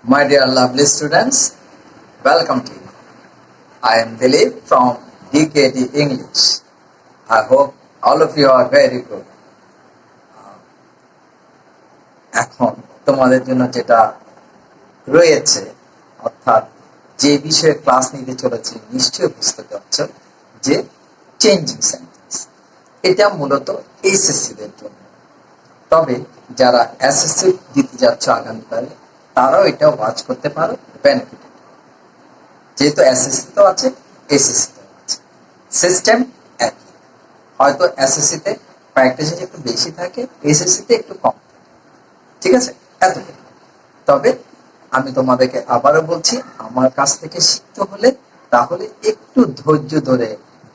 My dear lovely students, welcome to you. I am Dilip from DKT English. I hope all of you are very good. এখন তোমাদের জন্য যেটা রয়েছে অর্থাৎ যে বিষয়ে ক্লাস নিতে চলেছি নিশ্চয়ই বুঝতে পারছো যে চেঞ্জিং সেন্টেন্স। এটা মূলত এসএসসি দের জন্য। তবে যারা এসএসসি দিতে যাচ্ছ আগামীকালে তারাও এটা ওয়াচ করতে পারো বেনিফিট। যেহেতু এসএসসি তো আছে, এসএসসি তো আছে, সিস্টেম একই। হয়তো এসএসসি তে প্র্যাকটিস একটু বেশি থাকে, এসএসসি তে একটু কম থাকে। ঠিক আছে, এতটুকু। তবে আমি তোমাদেরকে আবারও বলছি, আমার কাছ থেকে শিখতে হলে তাহলে একটু ধৈর্য ধরে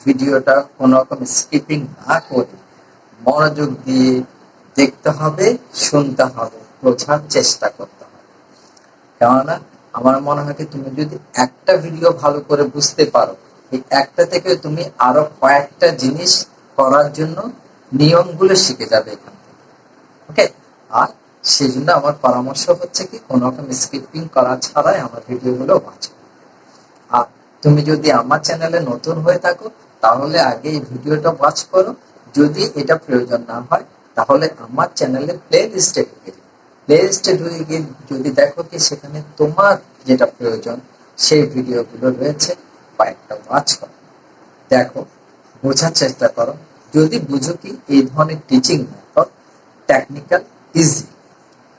ভিডিওটা কোনো রকম স্কিপিং না করে মনোযোগ দিয়ে দেখতে হবে, শুনতে হবে, বোঝার চেষ্টা করতে হবে। কেননা আমার মনে হয় কি তুমি যদি একটা ভিডিও ভালো করে বুঝতে পারো, এই একটা থেকে তুমি আরো কয়েকটা জিনিস করার জন্য নিয়মগুলো শিখে যাবে এখান থেকে। ওকে, আর সেই জন্য আমার পরামর্শ হচ্ছে কি কোনো রকম স্কিপিং করা ছাড়াই আমার ভিডিওগুলো ওয়াচ করো। আর তুমি যদি আমার চ্যানেলে নতুন হয়ে থাকো তাহলে আগে এই ভিডিওটা ওয়াচ করো। যদি এটা প্রয়োজন না হয় তাহলে আমার চ্যানেলে প্লে লিস্টে ঢুকে যাও। প্লে লিস্টে ঢুকে গিয়ে যদি দেখো কি সেখানে তোমার যেটা প্রয়োজন সেই ভিডিওগুলো রয়েছে, কয়েকটা ওয়াচ করো, দেখো, বোঝার চেষ্টা করো। যদি বুঝো কি এই ধরনের টিচিং মেথড টেকনিক্যাল ইজি,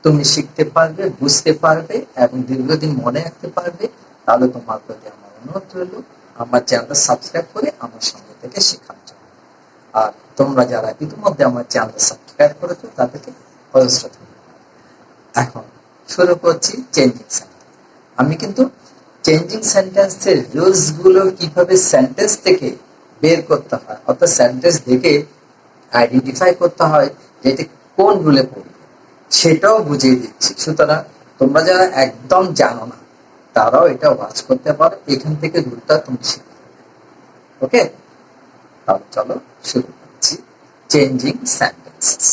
তুমি শিখতে পারবে, বুঝতে পারবে এবং দীর্ঘদিন মনে রাখতে পারবে, তাহলে তোমার প্রতি আমার অনুরোধ রইল আমার চ্যানেলটা সাবস্ক্রাইব করে আমার সঙ্গে থেকে শেখার জন্য। আর তোমরা যারা ইতিমধ্যে আমার চ্যানেল সাবস্ক্রাইব করেছো তাদেরকে অজস্র ধন্যবাদ। এখন শুরু করছি চেঞ্জিং সেন্টেন্স। আমি কিন্তু চেঞ্জিং সেন্টেন্সের রুলস গুলো কিভাবে সেন্টেন্স থেকে বের করতে হয় অর্থাৎ সেন্টেন্স দেখে আইডেন্টিফাই করতে হয় যে এটা কোন রুলে পড়বে সেটাও বুঝিয়ে দিচ্ছি। সুতরাং তোমরা যারা একদম জানো না তারাও এটা ওয়াচ করতে পারো, এখান থেকে রুলটা তুমি শিখতে পারবে। ওকে, তাহলে চলো শুরু করছি চেঞ্জিং সেন্টেন্সেস।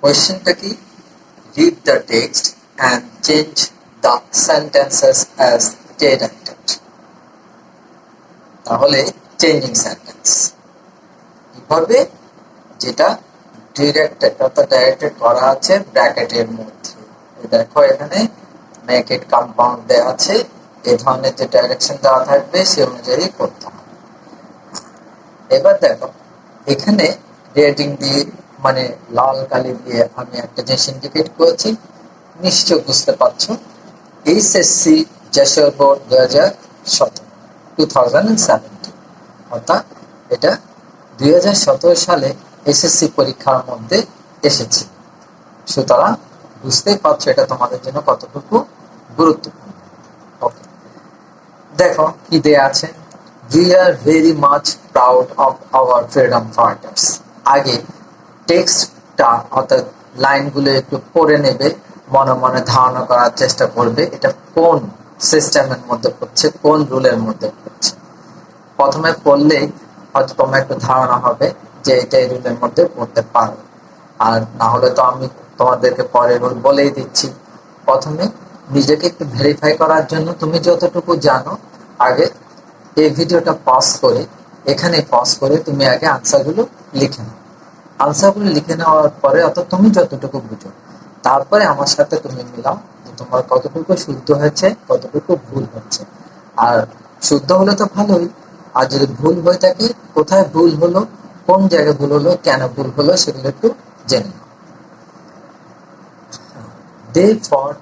কোয়েশ্চেনটা কি? Read the text and change the sentences as directed. তাহলে চেঞ্জিং সেন্টেন্স কি করবে? যেটা ডিরেক্টেড অর্থাৎ ডাইরেক্টেড করা আছে ব্র্যাকেটের মধ্যে। দেখো এখানে মেক ইট কম্পাউন্ড দেওয়া আছে, এই ধরনের যে ডাইরেকশন দেওয়া থাকবে সে অনুযায়ী করতে হবে। এবার দেখো এখানে রেডিং দিয়ে মানে লাল কালি দিয়ে আমি একটা জিনিস ইন্ডিকেট করেছি, নিশ্চয় বুঝতে পারছো। এইচএসসি যশোর বোর্ড 2017 অর্থাৎ এটা 2017 সালে এসএসসি পরীক্ষার মধ্যে এসেছে। সুতরাং বুঝতেই পারছো এটা তোমাদের জন্য কতটুকু গুরুত্বপূর্ণ। ওকে, দেখো কি দেয়া আছে, we are very much proud of our freedom fighters। আগে টেক্সটটা অর্থাৎ লাইনগুলো একটু পড়ে নেবে, মনে মনে ধারণা করার চেষ্টা করবে এটা কোন সিস্টেমের মধ্যে পড়ছে, কোন রুলের মধ্যে পড়ছে। প্রথমে পড়লেই হয়তো তোমার একটু ধারণা হবে যে এটা এই রুলের মধ্যে পড়তে পারো, আর না হলে তো আমি তোমাদেরকে পরে রুল বলেই দিচ্ছি। প্রথমে নিজেকে একটু ভেরিফাই করার জন্য তুমি যতটুকু জানো আগে এই ভিডিওটা পজ করে এখানে পজ করে তুমি আগে আনসারগুলো লিখে নাও। আনসারগুলো লিখে নেওয়ার পরে অর্থাৎ তুমি যতটুকু বুঝো তারপরে আমার সাথে তুমি মিলাও যে তোমার কতটুকু শুদ্ধ হয়েছে, কতটুকু ভুল হচ্ছে। আর শুদ্ধ হলে তো ভালোই, আর যদি ভুল হয়ে থাকে কোথায় ভুল হলো, কোন জায়গায় ভুল হলো, কেন ভুল হলো সেগুলো একটু জেনে নাও। They fought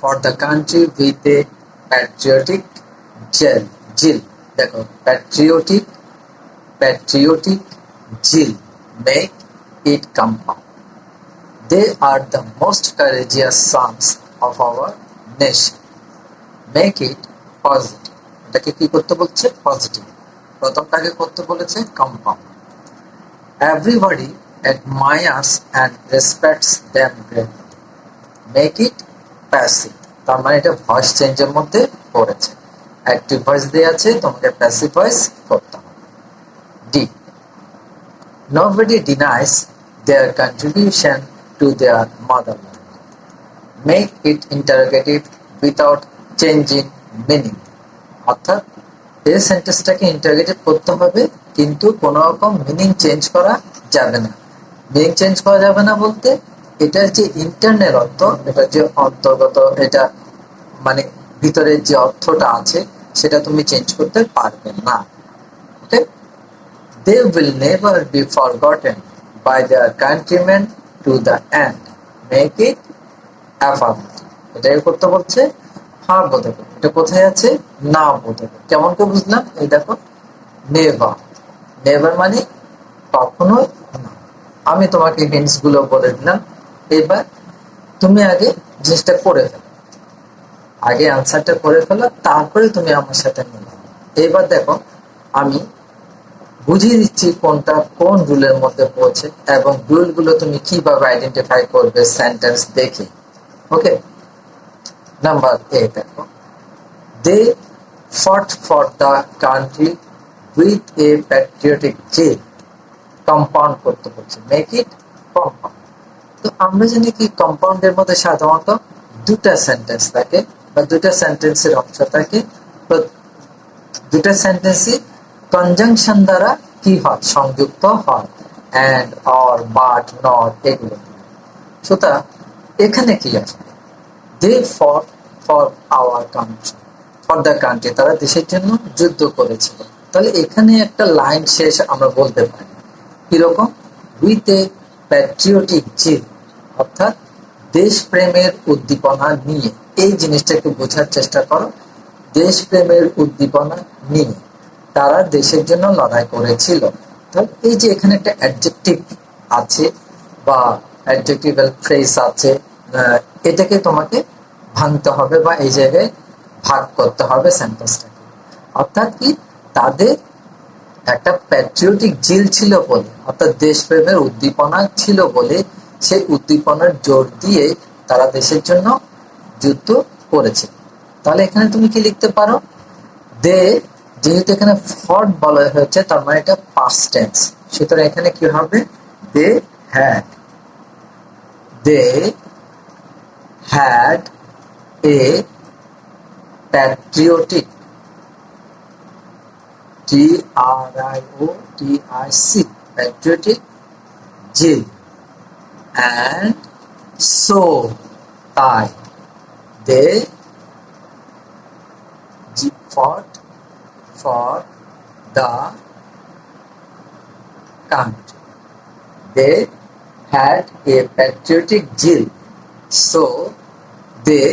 for the country with a patriotic zeal। দেখো patriotic zeal make it compound। They are the most courageous sons of our nation। Make it positive। এটাকে কি করতে বলছে? পজিটিভ। প্রথমটাকে করতে বলেছে compound. Everybody admires and respects them greatly। Make it passive। তার মানে এটা ভয়েস চেঞ্জের মধ্যে পড়েছে, অ্যাক্টিভ ভয়েস দেওয়া আছে, তোমাকে প্যাসিভ ভয়েস করতে হবে। D, nobody denies their contribution to their motherland। Make it interrogative without changing meaning. অর্থাৎ এই সেন্টেন্সটাকে ইন্টারোগেটিভ করতে হবে, কিন্তু কোনো রকম মিনিং চেঞ্জ করা যাবে না। মিনিং চেঞ্জ করা যাবে না বলতে এটার যে ইন্টারনাল অর্থ, এটার যে অন্তর্গত, এটা মানে ভিতরের যে অর্থটা আছে সেটা তুমি চেঞ্জ করতে পারবে না। ওকে, they will never be forgotten by their countrymen to the end. Make it affirmative. এটাই করতে বলছে হ্যাঁ বোধক। এটা কোথায় আছে? না বোধক। কেমন করে বুঝলাম? এই দেখো, নেভার। নেভার মানে কখনোই না। আমি তোমাকে হিন্টস গুলো বলে দিলাম, এবার তুমি আগে জিনিসটা করে ফেলো, আগে আনসারটা করে ফেলো, তারপরে তুমি আমার সাথে মিলাও। এবার দেখো আমি বুঝিয়ে দিচ্ছি কোনটা কোন রুলের মধ্যে পড়ছে এবং রুলগুলো তুমি কিভাবে আইডেন্টিফাই করবে সেন্টেন্স দেখে। ওকে, নাম্বার এ দেখো, they fought for the country with a patriotic zeal. Compound করতে বলছে, মেক ইট কম্পাউন্ড। তো আমরা জানি কি কম্পাউন্ডের মধ্যে সাধারণত দুটা সেন্টেন্স থাকে বা দুটা সেন্টেন্সের অংশ থাকে। তো দুটা সেন্টেন্সই কনজাংশন দ্বারা কি হয়? সংযুক্ত হয়, এন্ড, অর, বাট, নট এগুলো। সুতরাং এখানে কি আসবে? They fought for our country, for the country, তারা দেশের জন্য যুদ্ধ করেছিল। তাহলে এখানে একটা লাইন শেষ আমরা বলতে পারি কিরকম? উইথ এ প্যাট্রিয়টিক জিল, অর্থাৎ দেশপ্রেমের উদ্দীপনা নিয়ে। এই জিনিসটাকে বোঝার চেষ্টা করো। দেশপ্রেমের উদ্দীপনা নিয়ে তারা দেশের জন্য লড়াই করেছিল। তো এই যে এখানে একটা অ্যাডজেক্টিভ আছে বা অ্যাডজেক্টিভাল ফ্রেজ আছে, এটাকে তোমাকে ভাঙতে হবে বা এই জায়গায় ভাগ করতে হবে সেন্টেন্সটাকে। অর্থাৎ কি, তাদের একটা প্যাট্রিয়টিক জিল ছিল বলে, অর্থাৎ দেশপ্রেমের উদ্দীপনা ছিল বলে, সেই উদ্দীপনার জোর দিয়ে তারা দেশের জন্য যুদ্ধ করেছে। তাহলে এখানে তুমি কি লিখতে পারো? দে, যেহেতু এখানে ফট বলা হয়েছে তার মানে এটা পাস্ট টেন্স, সুতরাং এখানে কি হবে? They had, they had a patriotic, TRIOTIC, patriotic zeal, and so তাই they fought for the country. They had a patriotic zeal, so they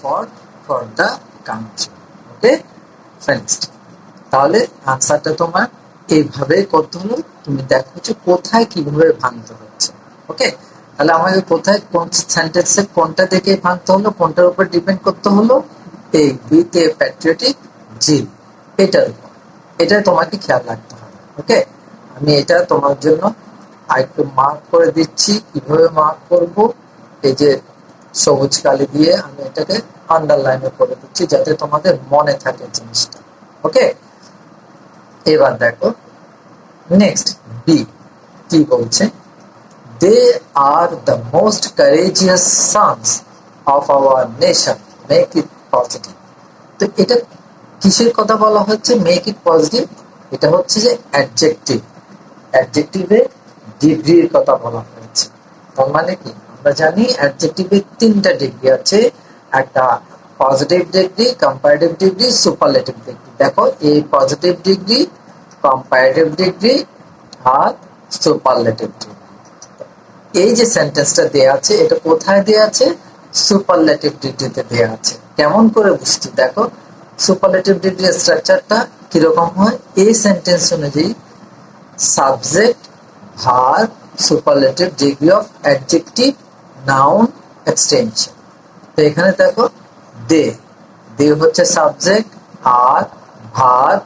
fought for the country. Okay, finished. তাহলে আনসারটা তোমার এইভাবে করতে হলো। তুমি দেখো যে কোথায় কিভাবে ভাঙতে হচ্ছে। ওকে, তাহলে আমাকে কোথায় কোন সেন্টেন্সে কোনটা দেখে ভাঙতে হলো, কোনটার উপর ডিপেন্ড করতে হলো? এই উইথ এ প্যাট্রিয়টিক জিল, এটার উপর। এটা তোমাকে খেয়াল রাখতে হবে। ওকে, আমি এটা তোমার জন্য আরেকটু মার্ক করে দিচ্ছি। কিভাবে মার্ক করব? এই যে সবুজ কালি দিয়ে আমি এটাকে আন্ডারলাইনে করে দিচ্ছি যাতে তোমাদের মনে থাকে জিনিসটা। ওকে, এবার দেখো নেক্সট বি কি বলছে? They are the most courageous sons of our nation, make it positive. তো এটা কিসের কথা বলা হচ্ছে? মেক ইট পজিটিভ, এটা হচ্ছে যে অ্যাডজেক্টিভ, অ্যাডজেক্টিভের ডিগ্রির কথা বলা হয়েছে। তার মানে কি, আমরা জানি অ্যাডজেক্টিভের তিনটা ডিগ্রি আছে, একটা positive degree, comparative degree, superlative degree. দেখো এই পজিটিভ ডিগ্রি, কম্পারেটিভ ডিগ্রি আর সুপারলেটিভ ডিগ্রি। এই যে সেন্টেন্সটা দেয়া আছে এটা কোথায় দেয়া আছে? সুপারলেটিভ ডিগ্রিতে দেয়া আছে। কেমন করে বুঝছি? দেখো সুপারলেটিভ ডিগ্রির স্ট্রাকচারটা কিরকম হয়? এই সেন্টেন্স অনুযায়ী subject, verb, superlative degree of adjective, noun, extension. তো এখানে দেখো দে, দে হচ্ছে সাবজেক্ট, আর verb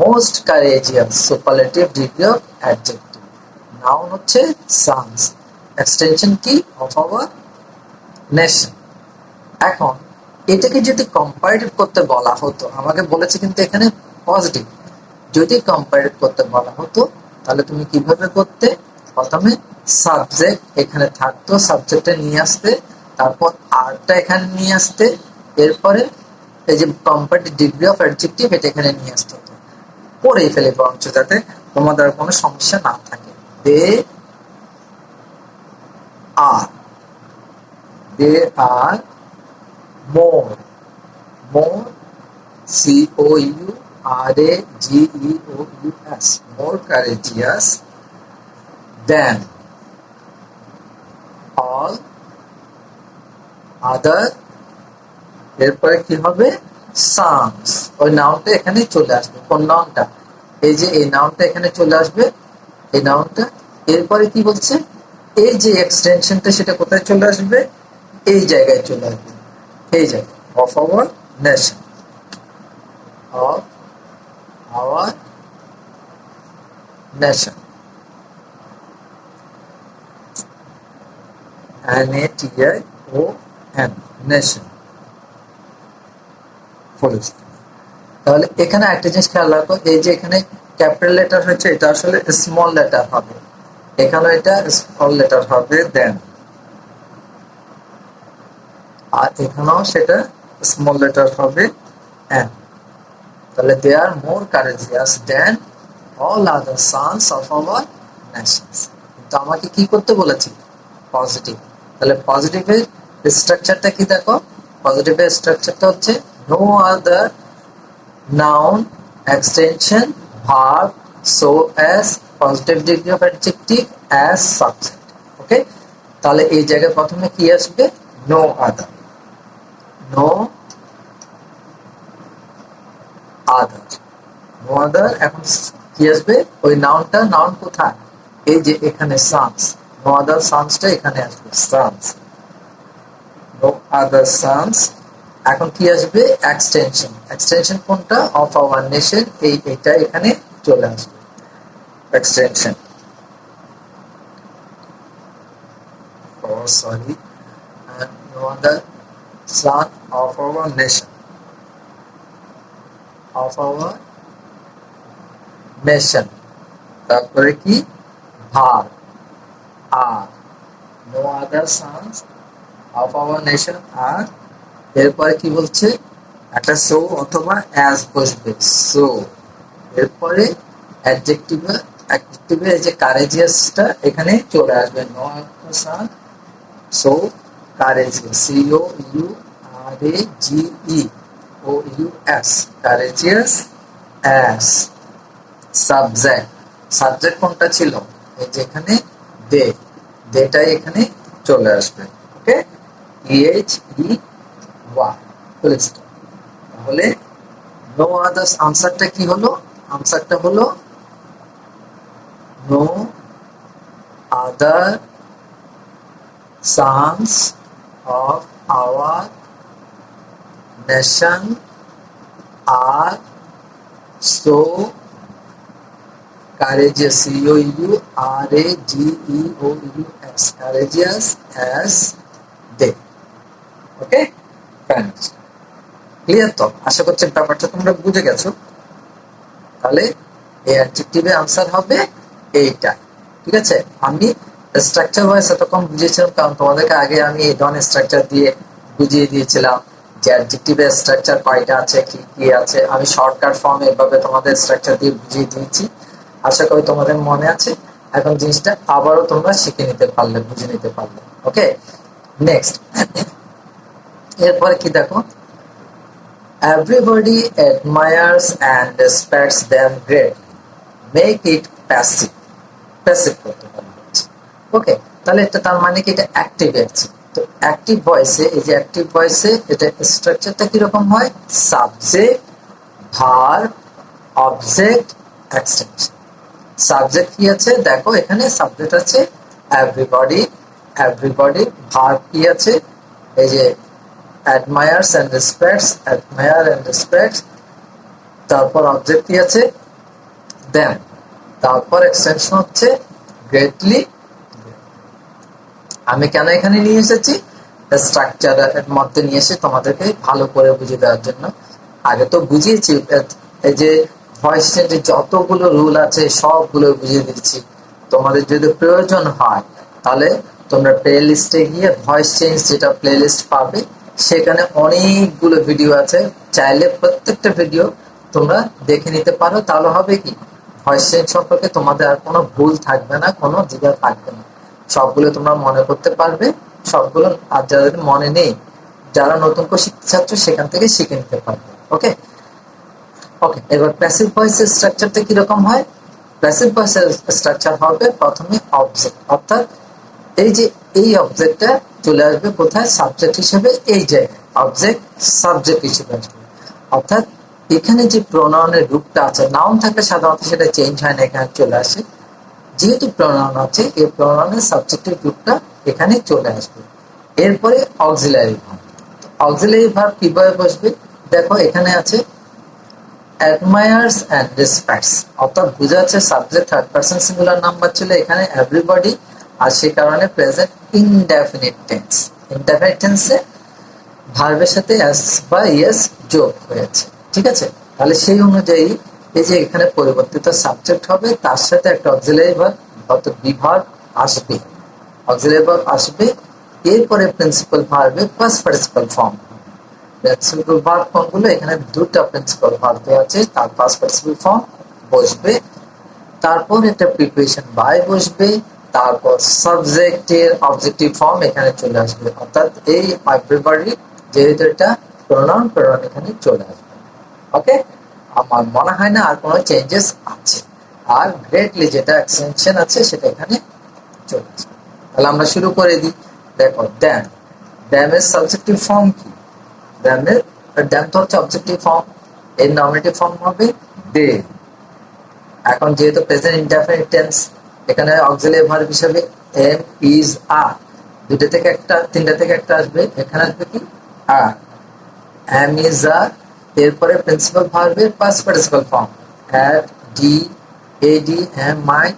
most courageous, superlative degree of adjective, noun হচ্ছে সানস, এক্সটেনশন কি? Of our nation. এখন এটাকে যদি কম্পারেটিভ করতে বলা হতো, আমাকে বলেছে কিন্তু এখানে পজিটিভ, যদি কম্পারেটিভ করতে বলা হতো তাহলে তুমি কিভাবে করতে? প্রথমে সাবজেক্ট এখানে থাকতো, সাবজেক্টে নিয়ে আসতে, তারপর আরটা এখানে নিয়ে আসতে, এরপরে এই যে কম্পারেটিভ ডিগ্রি অফ অ্যাডজেক্টিভ এটা এখানে নিয়ে আসতে হতো। পরেই ফেলে বরঞ্চ, যাতে তোমাদের কোনো সমস্যা না থাকে। দে আর, দে are more, more COURAGEOUS, more courageous than all other। এরপরে কি হবে? sons, ওই নাউনটা এখানে চলে আসবে। কোন নাউনটা? এই যে এই নাউনটা এখানে চলে আসবে, এই নাউনটা। এরপরে কি বলছে? এই যে এক্সটেনশনটা সেটা কোথায় চলে আসবে? এই জায়গায় চলে আসবে, এই জায়গায়, of our nation, of our nation, NATION, nation, full stop. তাহলে এখানে একটা জিনিস খেয়াল রাখো, এই যে এখানে ক্যাপিটাল লেটার হচ্ছে, এটা আসলে স্মল লেটার হবে, এখানে এটা স্মল লেটার হবে দেন, আর এখানেও সেটা স্মল লেটার হবে এন। তাহলে they are more courageous than all other sons of our nations. কিন্তু আমাকে কি করতে বলেছি? পজিটিভ। তাহলে পজিটিভের স্ট্রাকচারটা কি দেখো? পজিটিভের স্ট্রাকচারটা হচ্ছে no other noun extension verb so as positive degree of adjective as subject. Okay, তাহলে এই জায়গায় প্রথমে কি আসবে? No other, no other, no other. এখন কি আসবে? ওই নাউনটা, নাউন কোথায়? এই যে এখানে সানস, নো আদার সানসটা এখানে আসবে, সানস, নো আদার সানস। এখন কি আসবে? এক্সটেনশন, এক্সটেনশন কোনটা? অফ আওয়ার নেশন, এইটা এখানে চলে আসবে, extension. Sorry, no other son of our nation, of our nation। তারপরে কি? ভার, আর, no other sons of our nation are। এরপরে কি বলছে? একটা সো অথবা অ্যাজ বসবে, সো। এরপরে অ্যাডজেক্টিভে, অ্যাডজেক্টিভে এই যে কারেজিয়াসটা এখানে চলে আসবে, no other son, so courageous, COURAGEOUS, courageous as। Subject, subject কোনটা ছিল? এই যে এখানে দে, দেটাই এখানে চলে আসবে। Okay, EHEY, full stop. তাহলে নো আদার আনসারটা কি হলো? আনসারটা হলো no other sons of our nation are so courageous, COURAGEOUS, courageous as they। Okay, clear তো? আশা করছি ব্যাপারটা তোমরা বুঝে গেছো। তাহলে এই অ্যাডজেক্টিভের আনসার হবে এইটা। ঠিক আছে, আমি স্ট্রাকচার ওয়াইজ এতক্ষণ বুঝিয়েছিলাম, কারণ তোমাদেরকে আগে আমি এই ধরনের স্ট্রাকচার দিয়ে বুঝিয়ে দিয়েছিলাম যে অ্যাডজেক্টিভের স্ট্রাকচার কয়টা আছে, কি কি আছে। আমি শর্টকাট ফর্মে এভাবে তোমাদের স্ট্রাকচার দিয়ে বুঝিয়ে দিয়েছি, আশা করি তোমাদের মনে আছে। এখন জিনিসটা আবারও তোমরা শিখে নিতে পারলে, বুঝে নিতে পারলে। ওকে, নেক্সট। এরপরে কি দেখো? everybody admires and respects them greatly, make it passive, passive করতে পারবে। ওকে, তাহলে এটা তার মানে কি? এটা অ্যাক্টিভ আছে। তো অ্যাক্টিভ ভয়েসে, এই যে অ্যাক্টিভ ভয়েসে এটা স্ট্রাকচারটা কিরকম হয়? Subject, verb, object, extension. Subject কি আছে? দেখো এখানে সাবজেক্ট আছে এভরিবডি, এভরিবডি। ভার্ব কি আছে? এই যে admires and respects, admire and respects। তারপর অবজেক্ট কি আছে? them। তারপর এক্সটেনশন হচ্ছে গ্রেটলি। আমি কেন এখানে নিয়ে এসেছি? স্ট্রাকচারের মধ্যে নিয়ে এসে তোমাদেরকে ভালো করে বুঝিয়ে দেওয়ার জন্য। আগে তো বুঝিয়েছি, এই যে ভয়েস চেঞ্জের যতগুলো রুল আছে সবগুলো বুঝিয়ে দিচ্ছি। তোমাদের যদি প্রয়োজন হয় তাহলে তোমরা প্লে লিস্টে গিয়ে ভয়েস চেঞ্জ যেটা প্লে লিস্ট পাবে, সেখানে অনেকগুলো ভিডিও আছে, চাইলে প্রত্যেকটা ভিডিও তোমরা দেখে নিতে পারো। তাহলে হবে কি, ভয়েস চেঞ্জ সম্পর্কে তোমাদের আর কোনো ভুল থাকবে না, কোনো দ্বিধা থাকবে না, সবগুলো তোমরা মনে করতে পারবে সবগুলো। আর যাদের মনে নেই, যারা নতুন করে শিখতে চাচ্ছ, সেখান থেকে শিখে নিতে পারবে। ওকে ওকে, এবার প্যাসিভ ভয়েসের স্ট্রাকচারটা কিরকম হয়? প্যাসিভ ভয়েসের স্ট্রাকচার হবে প্রথমে অবজেক্ট, অর্থাৎ এই অবজেক্টটা চলে আসবে কোথায়? সাবজেক্ট হিসেবে। এই জায়গায় অবজেক্ট সাবজেক্ট হিসেবে আসবে, অর্থাৎ এখানে যে প্রোনাউনের রূপটা আছে, নাউন থাকলে সাধারণত সেটা চেঞ্জ হয় না, এখানে চলে আসে। যেহেতু প্রোনাউন আছে, এই প্রোনাউনের সাবজেক্টের রূপটা এখানে চলে আসবে। এরপরে অক্সিলারি ভার্ব। অক্সিলারি ভার্ব কিভাবে বসবে? দেখো এখানে আছে admires and respects, অর্থাৎ বোঝা যাচ্ছে subject third person singular number ছিল, এখানে এভরিবডি, আর সে কারণে প্রেজেন্ট ইনডেফিনিট টেন্স। ইনডেফিনিট টেন্সে ভার্বের সাথে এস বা ইয়েস যোগ হয়েছে, ঠিক আছে? তাহলে সেই অনুযায়ী এই যে এখানে পরিবর্তিত সাবজেক্ট হবে, তার সাথে একটা অক্সিলারি ভার্ব অর্থাৎ বি ভার্ব আসবে, অক্সিলারি ভার্ব আসবে। এরপরে প্রিন্সিপাল ভার্বে past participle form. Principal verb কোনগুলো? এখানে দুটো প্রিন্সিপাল ভার্ব দেওয়া আছে, তার পাস্ট পার্টিসিপাল ফর্ম বসবে, তারপর একটা প্রিপোজিশন বাই বসবে, তারপর সাবজেক্টের অবজেক্টিভ ফর্ম এখানে চলে আসবে, অর্থাৎ এই এভরিবডি যেহেতু এটা প্রোনাউন, প্রোনাউন এখানে চলে আসবে। ওকে, আমার মনে হয় না আর কোনো চেঞ্জেস আছে। আর গ্রেটলি যেটা এক্সটেনশন আছে সেটা এখানে চলে আসবে। তাহলে আমরা শুরু করে দিই। দেখো দ্যাম, দ্যামের সাবজেক্টিভ ফর্ম কি? দ্যাম তো হচ্ছে অবজেক্টিভ ফর্ম, এর নমিনেটিভ ফর্ম হবে দে। এখন যেহেতু প্রেজেন্ট ইনডেফিনিট টেন্স, এখানে অক্সিলারি ভার্ব হিসেবে এম, ইজ, আর, দুটো থেকে একটা, তিনটা থেকে একটা আসবে, এখানে আসবে কি? আর। এম, ইজ, আর, এরপরে প্রিন্সিপাল ভার্বের past participle form add, D, A D, M, I,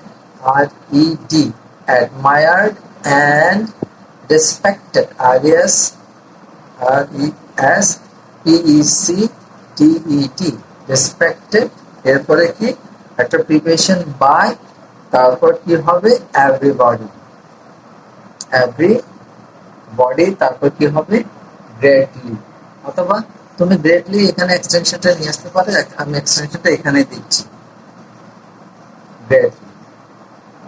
R, E, D, admired and respected, R, S, R, E, S, P, E, C, T, E, T, respected. এরপরে কি? একটা প্রিপোজিশন বাই, তারপর কি হবে? Everybody, everybody, তারপর কি হবে? গ্রেটলি, অথবা তুমি গ্রেটলি এখানে এক্সটেনশনটা নিয়ে আসতে পারো, আমি এক্সটেনশনটা এখানে দিচ্ছি, গ্রেটলি।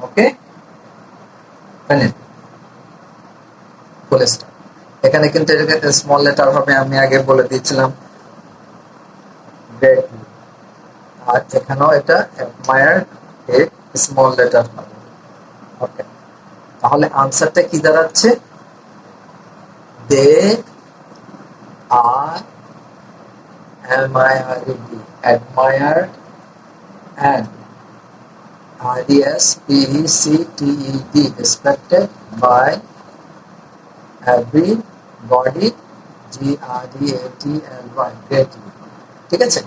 ওকে, ফুল স্টপ। এখানে কিন্তু এটাকে স্মল লেটার হবে, আমি আগে বলে দিয়েছিলাম, গ্রেটলি। আর এখানেও এটা অ্যাডমায়ার্ড এ স্মল লেটার হবে। ওকে, তাহলে আনসারটা কি দাঁড়াচ্ছে? দে আর admired and respected respected by everybody, GREATLY, greatly। ঠিক আছে,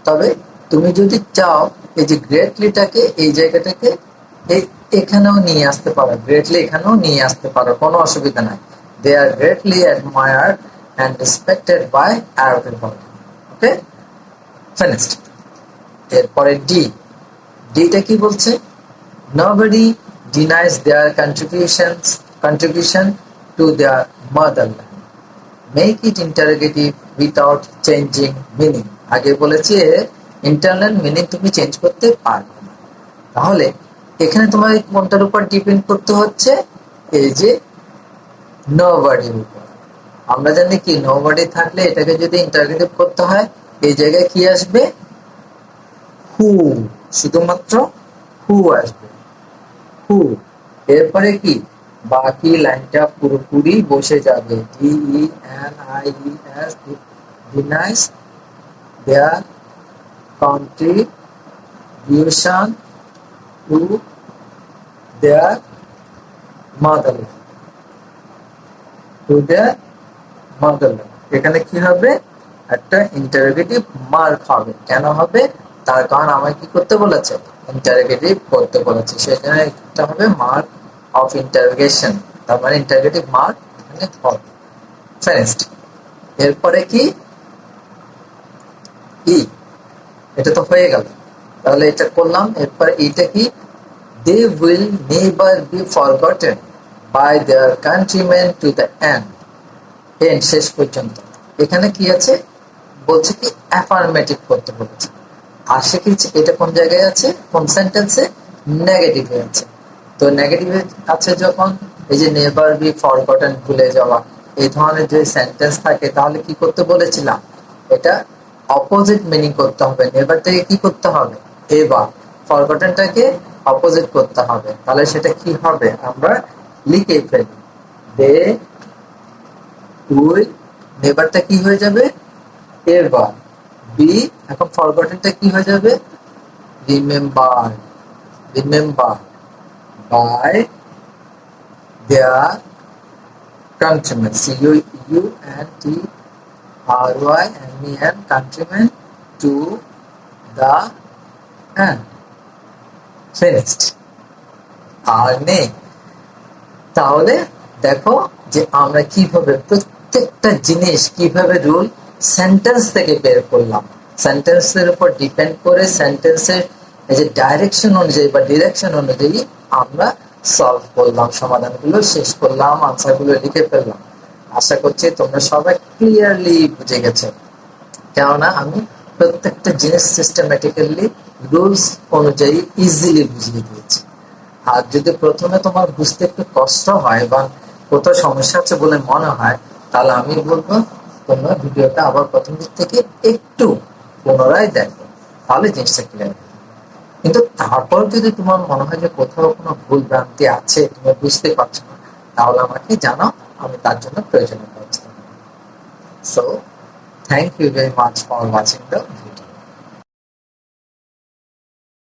তবে তুমি যদি চাও এই যে গ্রেটলিটাকে, এই জায়গাটাকে এখানেও নিয়ে আসতে পারো, গ্রেটলি এখানেও নিয়ে আসতে পারো, কোনো অসুবিধা নাই। They are greatly admired and respected by everybody. Okay, finished. এরপরে ডি, ডিটা কি বলছে? nobody denies their contribution to their motherland, make it interrogative without changing meaning। আগে বলেছি ইন্টারনাল মিনিং তুমি চেঞ্জ করতে পারবে না, তাহলে এখানে তোমার কোনটার উপর ডিপেন্ড করতে হচ্ছে? এই যে নোবডির উপর। আমরা জানি কি, নোবডি থাকলে এটাকে যদি ইন্টারোগেটিভ করতে হয়, এই জায়গায় কি আসবে? হু, শুধুমাত্র হু আসবে, হু। এরপরে কি? বাকি লাইনটা পুরোপুরি বসে যাবে, DENIES, denies their contribution to their motherland, to their motherland। এখানে কি হবে? একটা ইন্টারোগেটিভ মার্ক হবে। কেন হবে? তার কারণ আমায় কি করতে বলেছে? ইন্টারোগেটিভ করতে বলেছে, সেখানে একটা হবে মার্ক অফ ইন্টারোগেশন, তার মানে ইন্টারোগেটিভ মার্ক এখানে হবে। ফিনিশড। এরপরে কি? ই, এটা তো হয়ে গেল, তাহলে এটা করলাম। এরপর এইটা কি? They will never be forgotten by their countrymen to the end, শেষ পর্যন্ত। এখানে কি আছে বলছে কি অ্যাফার্মেটিভ করতে বলেছে, আর সে কি এটা কোন জায়গায় আছে, কোন সেন্টেন্সে, নেগেটিভে আছে। তো নেগেটিভে আছে যখন, এই যে নেভার বি ফরগটেন, ভুলে যাওয়া, এই ধরনের যে সেন্টেন্স থাকে, তাহলে কি করতে বলেছিলাম, এটা অপোজিট মিনিং করতে হবে। নেভারটাকে কি করতে হবে, এভার, ফরগটেনটাকে অপোজিট করতে হবে। তাহলে সেটা কি হবে, আমরা লিখে ফেলি, দে উইল, নেভারটা কি হয়ে যাবে, এভার, বি, এখন ফরগটেনটা কি হয়ে যাবে, remember, remember by their countrymen, countrymen, countrymen to the end, finished, আর নেই। তাহলে দেখো যে আমরা কিভাবে প্রত্যেকটা জিনিস, কিভাবে রুল সেন্টেন্স থেকে বের করলাম, সেন্টেন্সের উপর ডিপেন্ড করে সেন্টেন্সের এই যে ডাইরেকশন অনুযায়ী বা ডিরেকশন অনুযায়ী আমরা সলভ করলাম, সমাধানগুলো শেষ করলাম, আনসারগুলো লিখে ফেললাম। আশা করছি তোমরা সবাই ক্লিয়ারলি বুঝে গেছো, কেননা আমি প্রত্যেকটা জিনিস সিস্টেমেটিক্যালি রুলস অনুযায়ী ইজিলি বুঝিয়ে দিয়েছি। আর যদি প্রথমে তোমার বুঝতে একটু কষ্ট হয় বা কোথাও সমস্যা আছে বলে মনে হয়, তাহলে আমি বলবো তোমরা ভিডিওটা আবার প্রথম দিক থেকে একটু পুনরায় দেখো, তাহলে জিনিসটা ক্লিয়ার। কিন্তু তারপর যদি তোমার মনে হয় যে কোথাও কোনো ভুল ভ্রান্তি আছে, তুমি বুঝতে পারছো না, তাহলে আমাকে জানাও, আমি তার জন্য প্রয়োজনীয় ব্যবস্থা নেব। So thank you very much for watching the